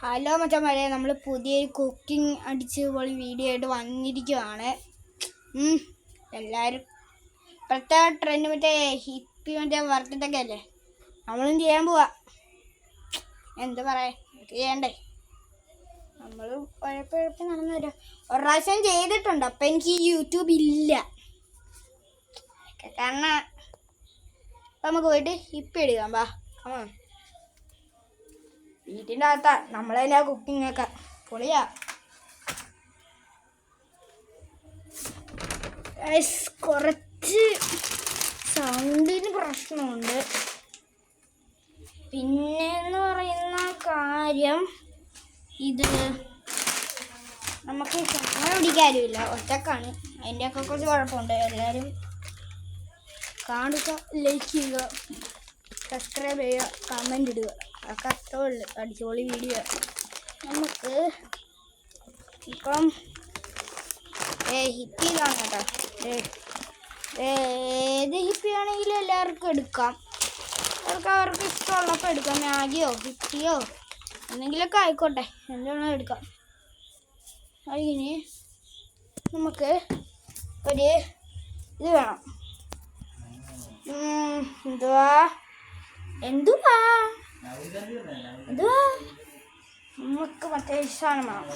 Hello മച്ചന്മാരെ, നമ്മൾ പുതിയൊരു കുക്കിംഗ് അടിച്ച് പൊളി വീഡിയോ ആയിട്ട് വന്നിരിക്കുവാണ്. എല്ലാവരും ഇപ്പോഴത്തെ ട്രെൻഡ് മറ്റേ ഹിപ്പി വറുത്തിട്ടൊക്കെ അല്ലേ, നമ്മളും ചെയ്യാൻ പോവാ. എന്താ പറയാ, ചെയ്യണ്ടേ? നമ്മൾ കുഴപ്പമിഴപ്പം നടന്നു വരാം. ഒരു പ്രാവശ്യം ചെയ്തിട്ടുണ്ട്, അപ്പം എനിക്ക് യൂട്യൂബ് ഇല്ല. കാരണം അപ്പം നമുക്ക് പോയിട്ട് ഹിപ്പി എടുക്കാം. വാ, വീട്ടിൻ്റെ അകത്താ നമ്മളതിനാ കുക്കിംഗ് ഒക്കെ പൊളിയാ. കുറച്ച് സൗണ്ടിന് പ്രശ്നമുണ്ട്. പിന്നെന്ന് പറയുന്ന കാര്യം, ഇത് നമുക്ക് അങ്ങനെ പിടിക്കാരുമില്ല, ഒറ്റക്കാണ്. അതിൻ്റെയൊക്കെ കുറച്ച് കുഴപ്പമുണ്ട്. എല്ലാവരും കാണുക, ലൈക്ക് ചെയ്യുക, സബ്സ്ക്രൈബ് ചെയ്യുക, കമൻ്റ് ഇടുക. അതൊക്കെ അത്രേ ഉള്ളു. അടിച്ചുപൊളി വീഡിയോ. നമുക്ക് ഇപ്പം ഹിപ്പി ഇതാണ് കേട്ടോ. ഏത് ഹിപ്പി ആണെങ്കിലും എല്ലാവർക്കും എടുക്കാം. അവർക്ക് ഇഷ്ടമുള്ളപ്പോൾ എടുക്കാം. മാഗിയോ ഹിപ്പിയോ എന്തെങ്കിലുമൊക്കെ ആയിക്കോട്ടെ, എന്താണോ എടുക്കാം. അതിന് നമുക്ക് ഒരു ഇത് വേണം. എന്തുവാ നമുക്ക് മറ്റേ സാധനം വേണം.